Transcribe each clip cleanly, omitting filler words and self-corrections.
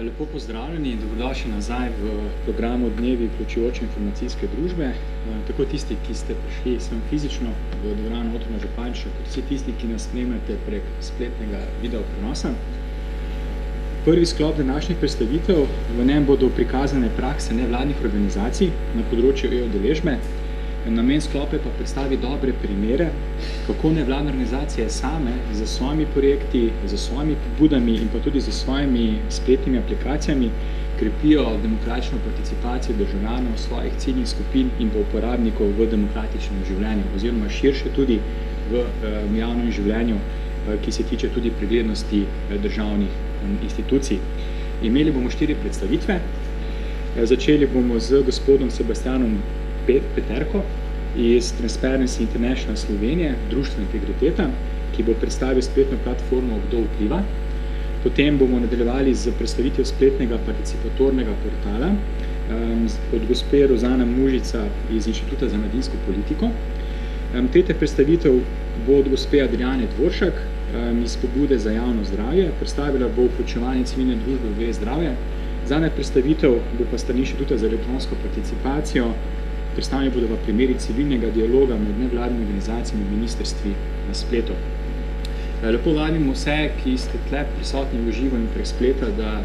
Lepo pozdravljeni in dobrodošli nazaj v programu Dnevi vključujoče informacijske družbe. Tako tisti, ki ste prišli sem fizično v dvorano Ottona Župančiča, kot vsi tisti, ki nas spremljate prek spletnega video prenosa. Prvi sklop današnjih predstavitev, v njem bodo prikazane prakse nevladnih organizacij na področju e-udeležbe. Namen sklope pa predstavi dobre primere, kako nevladne organizacije same za svojimi projekti, za svojimi pobudami in pa tudi za svojimi spletnimi aplikacijami krepijo demokratično participacijo državljanov, svojih ciljnih skupin in pa uporabnikov v demokratičnem življenju oziroma širše tudi v javnem življenju, ki se tiče tudi preglednosti državnih institucij. Imeli bomo 4 predstavitve. Začeli bomo z gospodom Sebastianom Peterko iz Transparency International Slovenije, Društvo Integriteta, ki bo predstavil spletno platformo Kdo vpliva. Potem bomo nadaljevali z predstavitev spletnega participatornega portala od gospe Rozana Mužica iz Inštituta za mladinsko politiko. Tretja predstavitev bo od gospe Adriane Dvoršak iz Pobude za javno zdravje. Predstavila bo vključevanje civilne družbe v e-zdravje. Zadnja predstavitev bo pa strani Inštituta za elektronsko participacijo. Predstavljeni bodo v primeri civilnega dialoga med nevladnimi organizacijami in ministrstvi na spletu. Lepo vabimo vse, ki ste tle prisotni v živo in prek spleta, da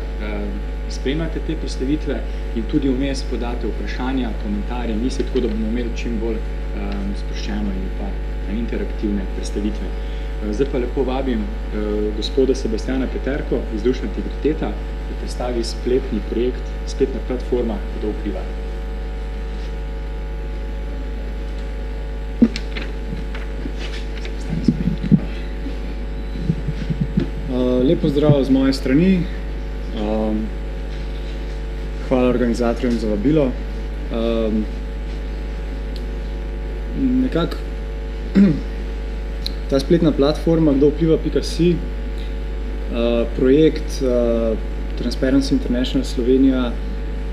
spremljate te predstavitve in tudi vmes podate vprašanja, komentarje, misli, tako da bomo imeli čim bolj sproščeno in pa interaktivne predstavitve. Zdaj pa lepo vabim gospoda Sebastiana Peterko iz Društva Integriteta, ki predstavi spletni projekt, spletna platforma Kdo vpliva. Lep pozdrav z moje strani. Hvala organizatorjem za vabilo. Nekako ta spletna platforma Kdo vpliva.si, projekt Transparency International Slovenija,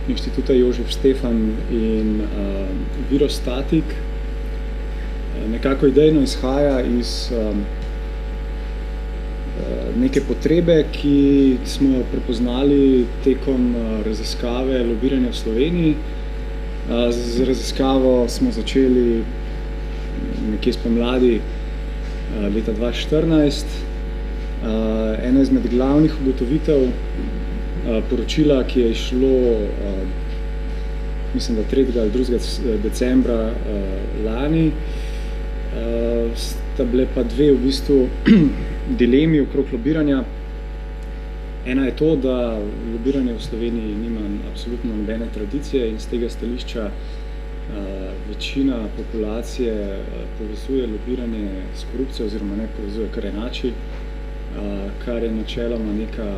Inštituta Jožef Stefan in Virostatik, nekako idejno izhaja iz neke potrebe, ki smo jo prepoznali tekom raziskave lobiranja v Sloveniji. Z raziskavo smo začeli nekje spomladi leta 2014. Ena izmed glavnih ugotovitev poročila, ki je išlo, mislim, da 3. ali 2. decembra lani, sta bile pa dve v bistvu dilemi okrog lobiranja. Ena je to, da lobiranje v Sloveniji nima absolutno nobene tradicije in z tega stališča večina populacije povezuje lobiranje s korupcijo oziroma ne povezuje, kar enači, kar je načeloma neka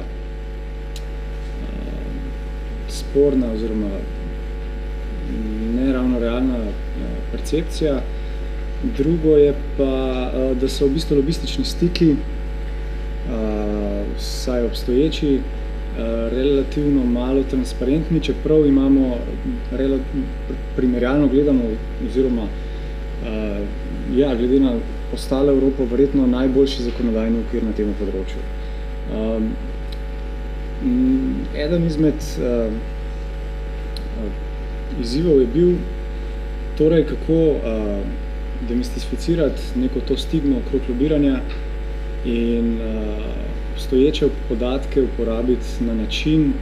sporna oziroma neravno realna percepcija. Drugo je pa, da so v bistvu lobistični stiki, vsaj obstoječi, relativno malo transparentni, čeprav imamo primerjalno gledano oziroma glede na ostalo Evropo verjetno najboljši zakonodajni okvir na tem področju. Eden izmed izzivov je bil torej, kako demistificirati neko to stigmo okrog lobiranja in obstoječe podatke uporabiti na način,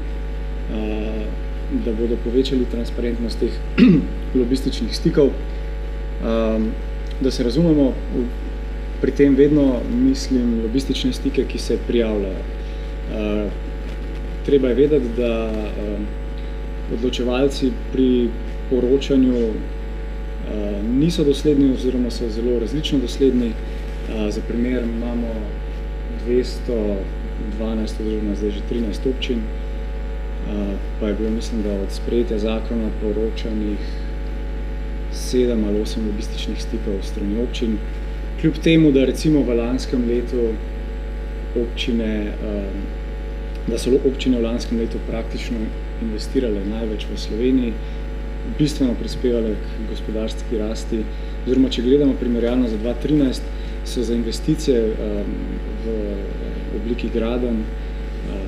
da bodo povečali transparentnost teh lobističnih stikov. Da se razumemo, pri tem vedno mislim lobistične stike, ki se prijavljajo. Treba je vedeti, da odločevalci pri poročanju niso dosledni oziroma so zelo različno dosledni. Za primer imamo 212 oziroma zdaj že 13 občin, pa je bilo, mislim, da od sprejetja zakona poročanih 7 ali 8 lobističnih stikov v strani občin. Kljub temu, da recimo v lanskem letu da so občine v lanskem letu praktično investirale največ v Sloveniji, bistveno prispevale k gospodarski rasti, oziroma če gledamo primerjalno za 2013, so za investicije v obliki gradenj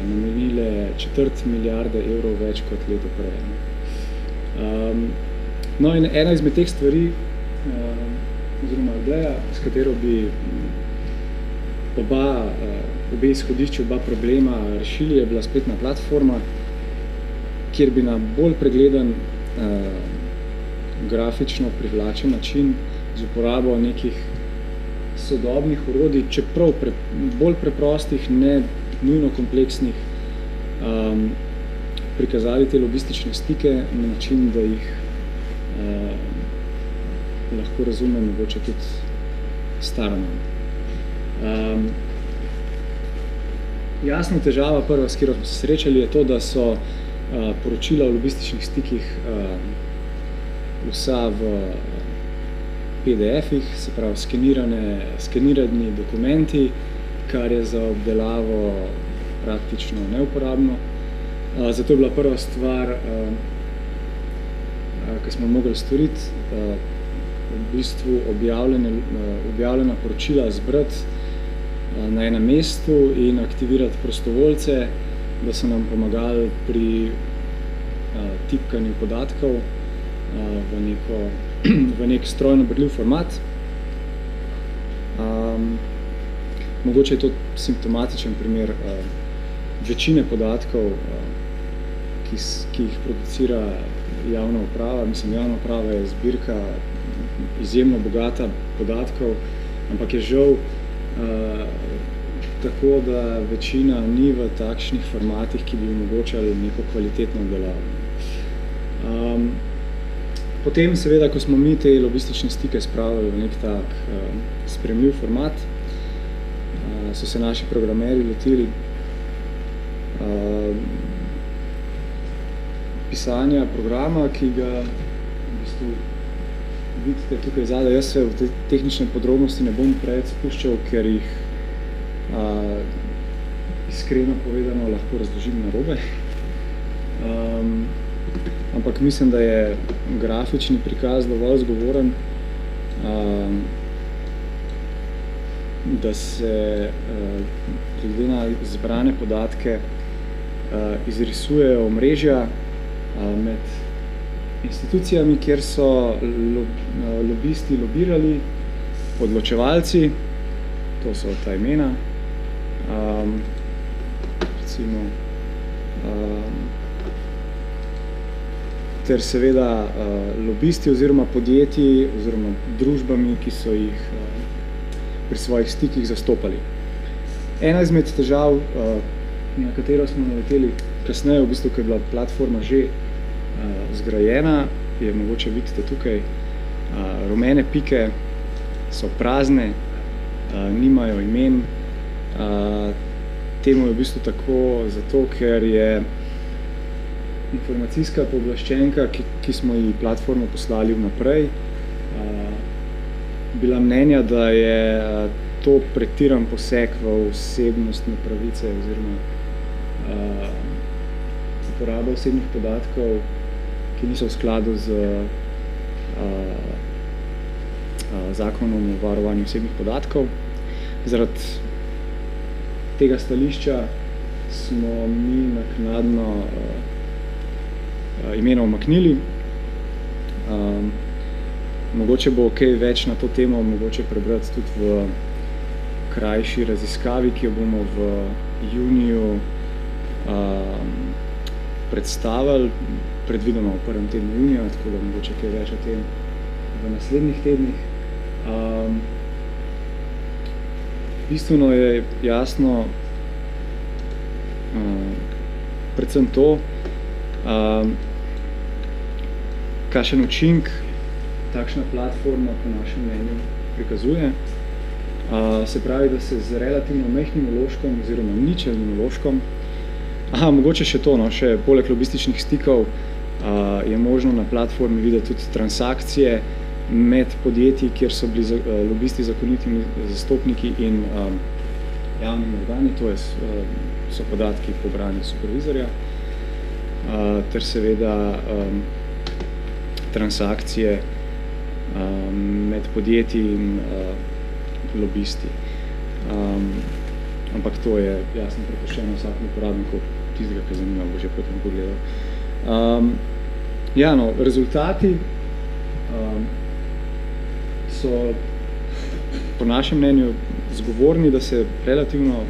namenile 1/4 milijarde evrov več kot leto prej. No in ena izmed teh stvari, oziroma ideja, s katero bi obe izhodišči, oba problema rešili, je bila spletna platforma, kjer bi na bolj pregleden, grafično privlačen način z uporabo nekih sodobnih orodij, čeprav bolj preprostih, ne nujno kompleksnih, prikazali te logistične stike na način, da jih lahko razume mogoče tudi staroman. Jasna težava prva, s katero smo se srečali, je to, da so poročila o logističnih stikih vsa v PDF-ih, se pravi skenirani dokumenti, kar je za obdelavo praktično neuporabno. Zato je bila prva stvar, ki smo mogli storiti, v bistvu objavljena poročila zbrati na enem mestu in aktivirati prostovoljce, da so nam pomagali pri tipkanju podatkov v nek strojno berljiv format. Mogoče je to simptomatičen primer večine podatkov, ki jih producira javna uprava. Mislim, javna uprava je zbirka izjemno bogata podatkov, ampak je žal tako, da večina ni v takšnih formatih, ki bi omogočali neko kvalitetno obdelavo. Potem, seveda, ko smo mi te logistične stike spravili v nek tak sprejemljiv format, so se naši programerji lotili pisanja programa, ki ga v bistvu vidite tukaj zadaj. Jaz se v te tehnične podrobnosti ne bom preveč spuščal, ker jih iskreno povedano lahko razložim narobe. Ampak mislim, da je grafični prikaz dovolj zgovoren, da se glede na zbrane podatke izrisujejo omrežja med institucijami, kjer so lobisti lobirali, odločevalci, to so ta imena, recimo, ter seveda lobisti oziroma podjetji oziroma družbami, ki so jih pri svojih stikih zastopali. Ena izmed težav, na katero smo naleteli kasneje, v bistvu, ko je bila platforma že zgrajena, je mogoče vidite tukaj, rumene pike so prazne, nimajo imen. Temu je v bistvu tako zato, ker je informacijska pooblaščenka, ki smo ji platformo poslali vnaprej, bila mnenja, da je to pretiran poseg v osebnostne pravice oziroma uporaba osebnih podatkov, ki niso v skladu z zakonom o varovanju osebnih podatkov. Zaradi tega stališča smo mi naknadno imena umaknili. Mogoče bo kaj več na to temo mogoče prebrati tudi v krajši raziskavi, ki jo bomo v juniju predstavili, predvidoma v prvem tednu junija, tako da mogoče kaj več o tem v naslednjih tednih. Bistveno je jasno predvsem to, kakšen učink takšna platforma po našem mnenju prikazuje. Se pravi, da se z relativno majhnim vložkom oziroma ničelnim vložkom, mogoče še to, še poleg lobističnih stikov je možno na platformi videti tudi transakcije med podjetji, kjer so bili lobisti zakonitimi zastopniki in javnimi organi, to so podatki pobrani supervizorja, ter seveda transakcije med podjetji in lobisti. ampak to je jasno prepuščeno vsakemu uporabniku, tistega, ki zanima, bo že potem pogledal. Ja, no, rezultati so po našem mnenju zgovorni, da se relativno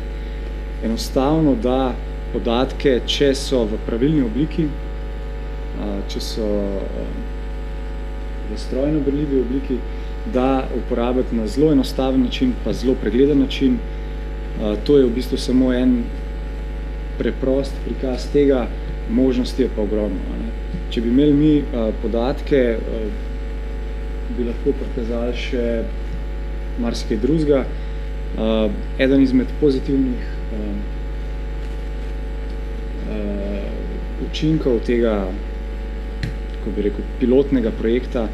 enostavno da podatke, če so v pravilni obliki, če so v strojno berljivi obliki, da uporabiti na zelo enostaven način, pa zelo pregleden način. To je v bistvu samo en preprost prikaz tega, možnosti je pa ogromno. Ne? Če bi imeli mi podatke, bi lahko prikazali še marsikaj drugega. Eden izmed pozitivnih učinkov tega, kako bi rekel, pilotnega projekta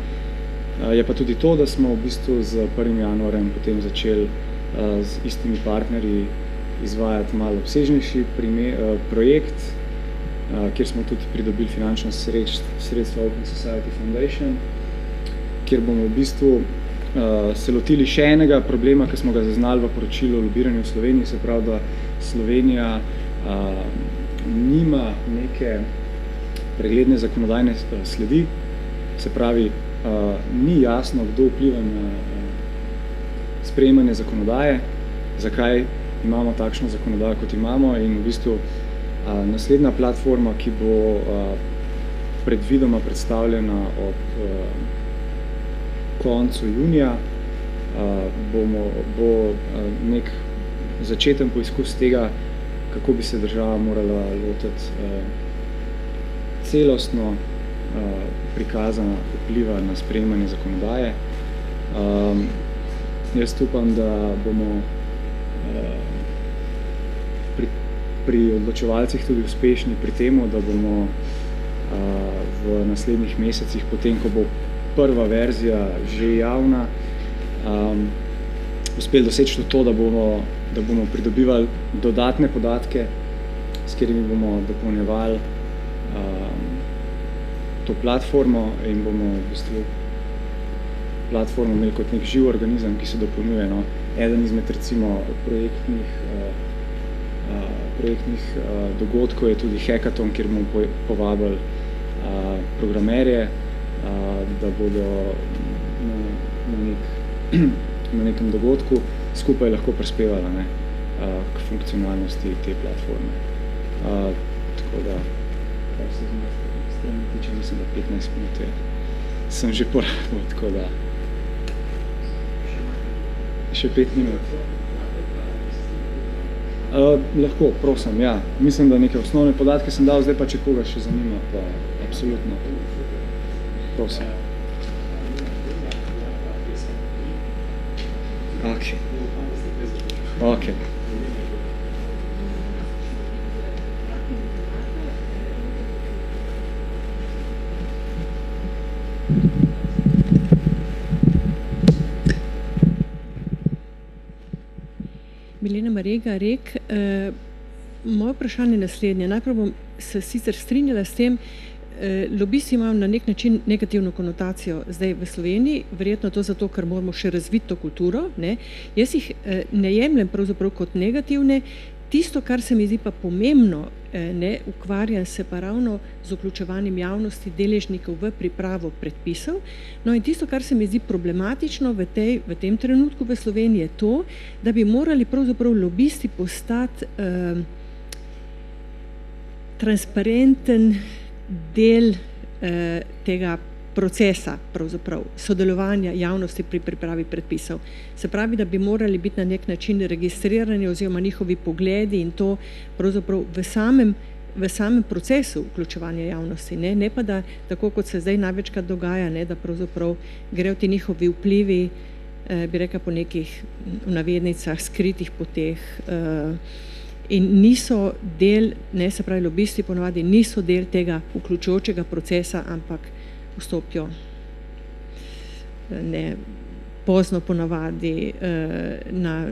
je pa tudi to, da smo v bistvu z 1. januarjem potem začeli z istimi partnerji izvajati malo obsežnejši projekt, kjer smo tudi pridobili finančno sredstva Open Society Foundation, kjer bomo v bistvu se lotili še enega problema, ki smo ga zaznali v poročilu o lobiranju v Sloveniji, se pravi, da Slovenija nima neke pregledne zakonodajne sledi, se pravi, ni jasno, kdo vpliva na sprejemanje zakonodaje, zakaj imamo takšno zakonodajo, kot imamo, in v bistvu naslednja platforma, ki bo predvidoma predstavljena ob koncu junija, bo nek začeten poizkus tega, kako bi se država morala lotiti celostno prikazana vpliva na sprejemanje zakonodaje. Jaz upam, da bomo pri odločevalcih tudi uspešni pri temu, da bomo v naslednjih mesecih, potem, ko bo prva verzija že javna, uspeli doseči to, da bomo pridobivali dodatne podatke, s katerimi bomo dopolnjevali to platformo in bomo v bistvu platformo imeli kot nek živ organizem, ki se dopolnjuje. No. Eden izmed recimo projektnih dogodkov je tudi hackathon, kjer bomo povabili programerje, da bodo na nekem dogodku skupaj lahko prispevali k funkcionalnosti te platforme. Tako da, kar se z strani tiče, mislim, da 15 minut sem že porabil, tako da še 5 minut. Lahko, prosim, ja. Mislim, da neke osnovne podatke sem dal, zdaj pa, če koga še zanima, pa absolutno. Prosim. Ok. Milena Marega, Rek, moje vprašanje je naslednje. Najprej bom se sicer strinjala s tem, lobisti imajo na nek način negativno konotacijo zdaj v Sloveniji, verjetno to zato, ker moramo še razviti to kulturo. Ne? Jaz jih ne jemljem pravzaprav kot negativne. Tisto, kar se mi zdi pa pomembno, ukvarjam se pa ravno z vključevanjem javnosti deležnikov v pripravo predpisov. No in tisto, kar se mi zdi problematično v tem trenutku v Sloveniji, je to, da bi morali pravzaprav lobisti postati transparenten del tega procesa, pravzaprav, sodelovanja javnosti pri pripravi predpisov. Se pravi, da bi morali biti na nek način registrirani oziroma njihovi pogledi in to pravzaprav v samem procesu vključevanja javnosti. Ne pa da, tako kot se zdaj največkrat dogaja, da pravzaprav grejo ti njihovi vplivi, bi rekla po nekih v navednicah skritih poteh, in niso del, se pravi lobisti ponavadi niso del tega vključujočega procesa, ampak vstopijo pozno ponavadi na,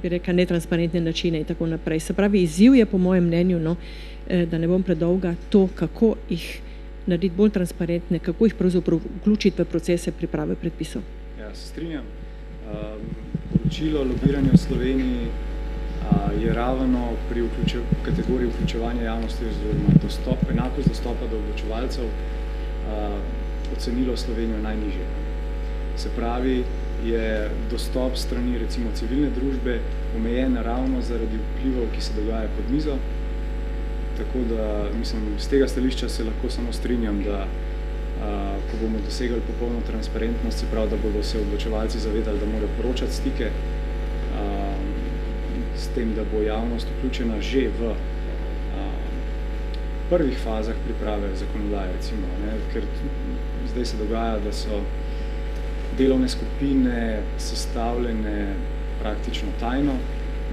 bi rekla, netransparentne načine in tako naprej. Se pravi, izziv je po mojem mnenju, da ne bom predolga, to, kako jih narediti bolj transparentne, kako jih pravzaprav vključiti v procese priprave predpisov. Ja, se strinjam. Poročilo o lobiranju v Sloveniji je ravno pri kategoriji vključevanja javnosti oziroma enakost dostopa do odločevalcev ocenilo Slovenijo najnižje. Se pravi, je dostop strani recimo civilne družbe omejen ravno zaradi vplivov, ki se dogaja pod mizo. Tako da, mislim, z tega stališča se lahko samo strinjam, da ko bomo dosegli popolno transparentnost, se pravi, da bodo se odločevalci zavedali, da morajo poročati stike, s tem, da bo javnost vključena že v prvih fazah priprave zakonodaje, recimo, ne? Ker zdaj se dogaja, da so delovne skupine sestavljene praktično tajno,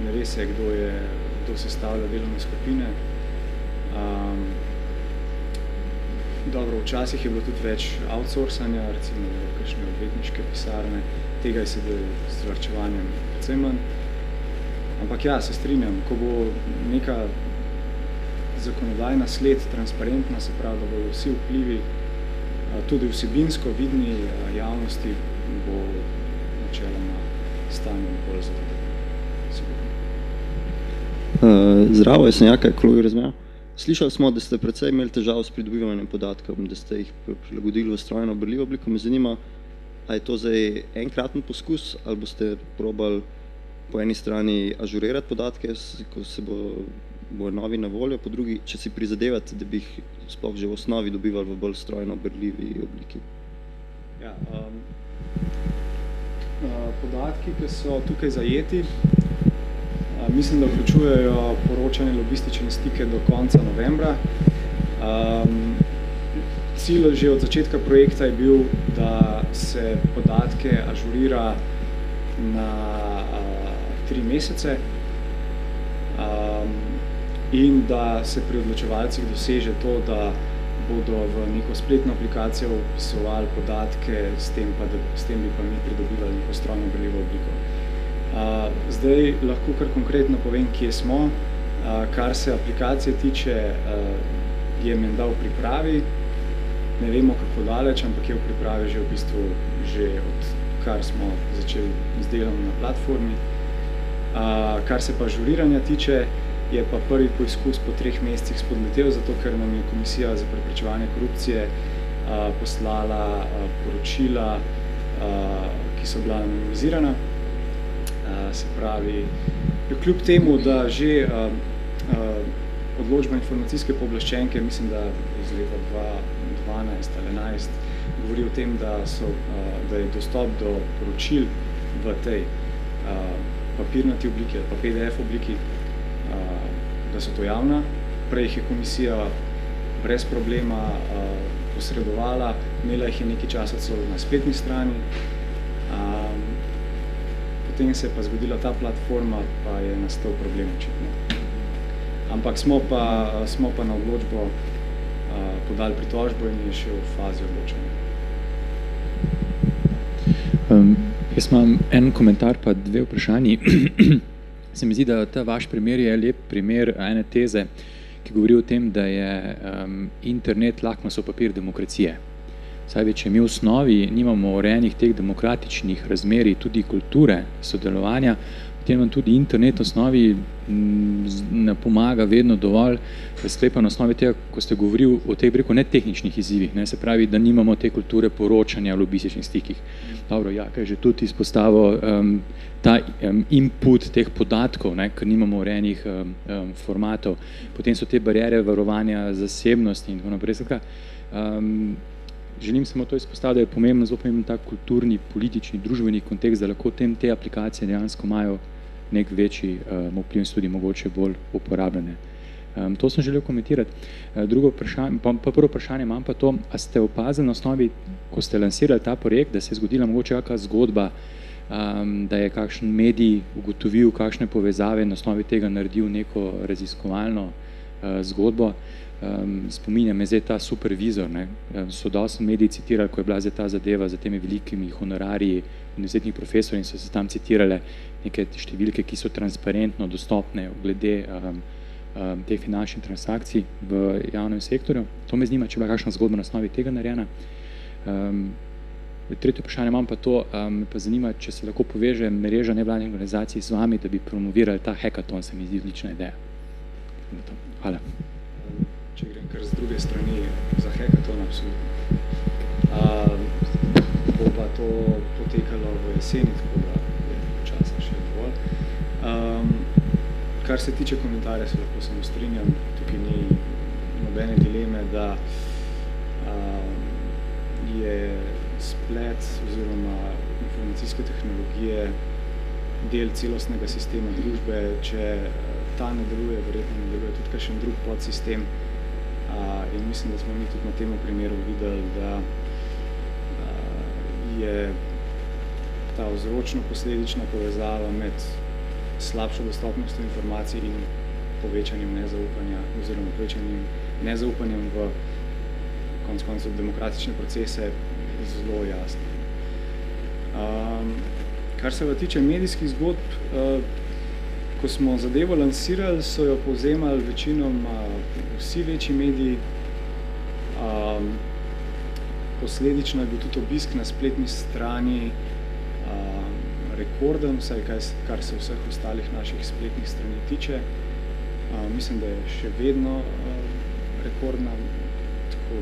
ne ve se, kdo sestavlja delovne skupine. Dobro, včasih je bilo tudi več outsourcanja, recimo kakšne odvetniške pisarne, tega je sedaj s varčevanjem predvsem manj. Ampak ja, se strinjam, ko bo neka zakonodajna sled transparentna, se pravi, da bodo vsi vplivi tudi vsebinsko vidni javnosti, bo načeloma stanje bolj zadovoljno. Zdravo, jaz sem Jaka, Ekologi razmeja. Slišali smo, da ste precej imeli težav s pridobivanjem podatkov, da ste jih prilagodili v strojno berljivo obliko. Me zanima, a je to zdaj enkraten poskus, ali boste probali po eni strani ažurirati podatke, ko se bo novi na voljo, po drugi, če si prizadevate, da bi jih sploh že v osnovi dobivali v bolj strojno berljivi obliki. Ja, podatki, ki so tukaj zajeti, mislim, da vključujejo poročanje lobistične stike do konca novembra. Cilj že od začetka projekta je bil, da se podatke ažurira na 3 mesece in da se pri odločevalcih doseže to, da bodo v neko spletno aplikacijo vpisovali podatke, s tem bi pa mi pridobivali neko strojno berljivo obliko. Zdaj lahko kar konkretno povem, kje smo. Kar se aplikacije tiče, je menda v pripravi. Ne vemo, kako daleč, ampak je v pripravi že v bistvu odkar smo začeli z delom na platformi. Kar se pa ažuriranja tiče, je pa prvi poizkus po 3 mesecih spodletel, zato ker nam je Komisija za preprečevanje korupcije poslala poročila, ki so bila anonimizirana. Se pravi, kljub temu, da že odločba informacijske pooblaščenke, mislim, da iz leta 2012 ali 2011, govori o tem, da je dostop do poročil v tej papirnati obliki ali pa PDF obliki, da so to javna. Prej jih je komisija brez problema posredovala, imela jih je nekaj časa celo na spletni strani. Potem se je pa zgodila ta platforma, pa je nastal problem očitno. Ampak smo pa na odločbo podali pritožbo in je še v fazi odločanja. Jaz imam en komentar pa 2 vprašanji. Se mi zdi, da ta vaš primer je lep primer ene teze, ki govori o tem, da je internet lakmusov papir demokracije. Saj če mi v osnovi nimamo urejenih teh demokratičnih razmerij, tudi kulture sodelovanja, potem vam tudi internet v osnovi ne pomaga vedno dovolj sklepa na osnovi tega, ko ste govorili o teh netehničnih izzivih, ne, se pravi, da nimamo te kulture poročanja v lobističnih stikih. Dobro, Jaka je že tudi izpostavil ta input teh podatkov, ne, ker nimamo urejenih formatov. Potem so te bariere varovanja zasebnosti in tako naprej. Želim samo to izpostaviti, da je pomembno, zelo pomemben ta kulturni, politični, družbeni kontekst, da lahko te aplikacije dejansko imajo nek večji vpliv in tudi mogoče bolj uporabljene. To sem želel komentirati. Drugo vprašanje, pa prvo vprašanje imam pa to, a ste opazili na osnovi, ko ste lansirali ta projekt, da se je zgodila mogoče kakšna zgodba, da je kakšen medij ugotovil kakšne povezave, na osnovi tega naredil neko raziskovalno zgodbo. Spominja me zdaj ta supervizor, ne. So dosti mediji citirali, ko je bila zdaj ta zadeva za temi velikimi honorariji univerzitetnih profesorjev in so se tam citirale neke številke, ki so transparentno dostopne glede teh finančnih transakcij v javnem sektorju. To me zanima, če je bila kakšna zgodba na osnovi tega narejena. Tretje vprašanje imam pa to, me pa zanima, če se lahko poveže mreža nevladnih organizacij z vami, da bi promovirali ta hackathon, se mi zdi odlična ideja. Hvala. Če grem kar z druge strani, za hackathon absolutno. Bo pa to potekalo v jeseni, tako da je časa še dovolj. Kar se tiče komentarja, se lahko samo strinjam, tukaj ni nobene dileme, da je splet oziroma informacijske tehnologije del celostnega sistema družbe. Če ta ne deluje, verjetno ne deluje tudi kakšen drug podsistem. In mislim, da smo mi tudi na tem primeru videli, da je ta vzročno-posledična povezava med slabšo dostopnostjo informacij in povečanjem nezaupanja oziroma povečanjem nezaupanjem v konec koncev demokratične procese zelo jasno. Kar se pa tiče medijskih zgodb, ko smo zadevo lansirali, so jo povzemali večinoma vsi večji mediji. Posledično je bil tudi obisk na spletni strani rekorden, vsaj kar se vseh ostalih naših spletnih strani tiče. Mislim, da je še vedno rekordna, tako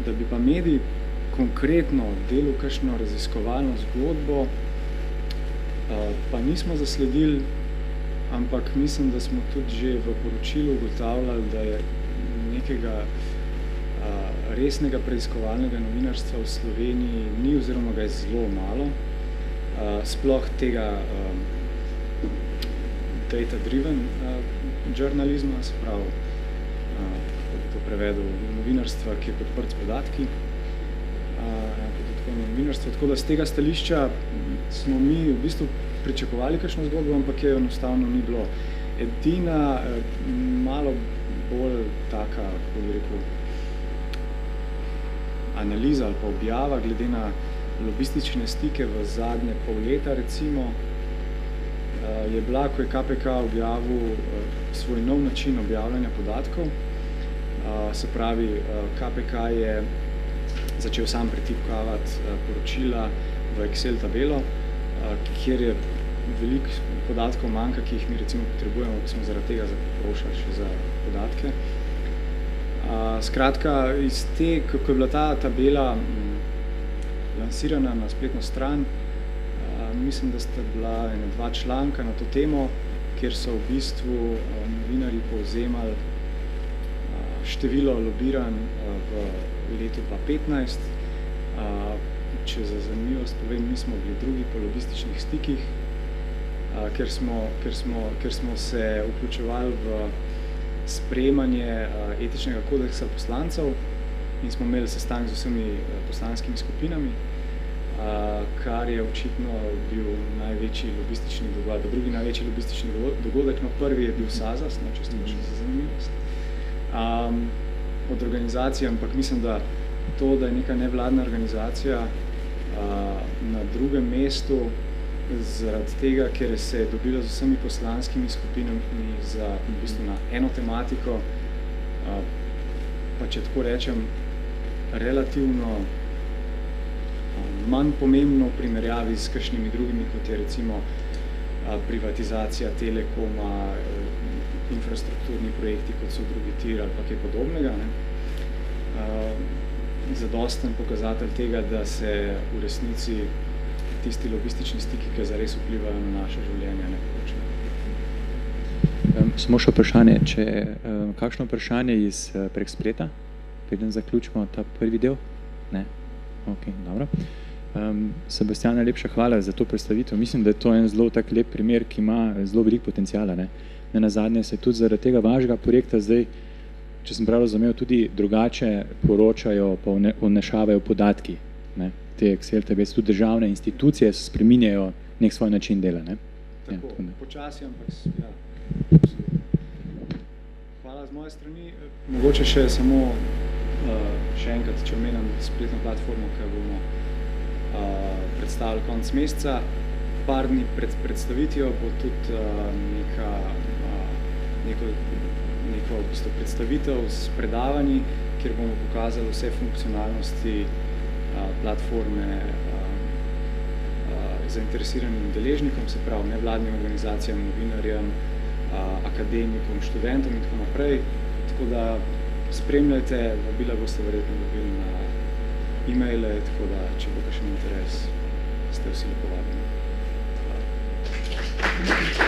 da bi pa medij konkretno delal kakšno raziskovalno zgodbo, pa nismo zasledili, ampak mislim, da smo tudi že v poročilu ugotavljali, da je nekega resnega preiskovalnega novinarstva v Sloveniji ni oziroma ga je zelo malo. Sploh tega data-driven journalizma, se pravi, kako bi to prevedel, novinarstva, ki je podprt s podatki, podatkovno novinarstvo. Tako da z tega stališča smo mi v bistvu pričakovali kakšno zgodbo, ampak je enostavno ni bilo. Edina malo bolj taka, kako bi rekel, analiza ali pa objava glede na lobistične stike v zadnje pol leta, recimo, je bila, ko je KPK objavil svoj nov način objavljanja podatkov. Se pravi, KPK je začel sam pretipkavati poročila v Excel tabelo, kjer je veliko podatkov manjka, ki jih mi recimo potrebujemo, ki smo zaradi tega zaprošali še za podatke. Skratka, iz te, kako je bila ta tabela lansirana na spletno stran, mislim, da sta bila dva članka na to temo, kjer so v bistvu novinarji povzemali število lobiranj v letu 2015. Če za zanimivost povem, mi smo bili drugi po lobističnih stikih, ker smo se vključevali v sprejemanje etičnega kodeksa poslancev in smo imeli sestanek z vsemi poslanskimi skupinami, kar je očitno bil največji lobistični dogodek, drugi največji lobistični dogodek, no prvi je bil SAZAS, če ste še za zanimivost, od organizacije, ampak mislim, da to, da je neka nevladna organizacija na drugem mestu zaradi tega, ker se je dobila z vsemi poslanskimi skupinami za v bistvu na eno tematiko, pa če tako rečem, relativno manj pomembno v primerjavi s kakšnimi drugimi, kot je recimo privatizacija Telekoma, infrastrukturni projekti, kot so drugi tir ali pa kaj podobnega. Zadosten pokazatelj tega, da se v resnici tisti lobistični stiki, ki zares vplivajo na naše življenje, ne počnejo. Samo še vprašanje, kakšno vprašanje prek spleta, preden zaključimo ta prvi del? Ne? Ok, dobro. Sebastian, najlepša hvala za to predstavitev. Mislim, da je to en zelo tak lep primer, ki ima zelo veliko potenciala. Nenazadnje se tudi zaradi tega vašega projekta zdaj, če sem prav razumel, tudi drugače poročajo, pa vnešavajo podatki. Te Excel tabele, tudi državne institucije spreminjajo nek svoj način dela. Tako, počasi, ampak ja. Hvala z moje strani. Mogoče še samo še enkrat, če omenjam spletno platformo, ki bomo predstavili konec meseca. Par dni pred predstavitvijo bo tudi neko v bistvu predstavitev s predavanji, kjer bomo pokazali vse funkcionalnosti platforme zainteresiranim deležnikom, se pravi nevladnim organizacijam, novinarjem, akademikom, študentom in tako naprej. Tako da spremljajte, vabila boste verjetno dobili na e-maile, tako da, če bo kakšen interes, ste vsi lepo vabljeni. Hvala.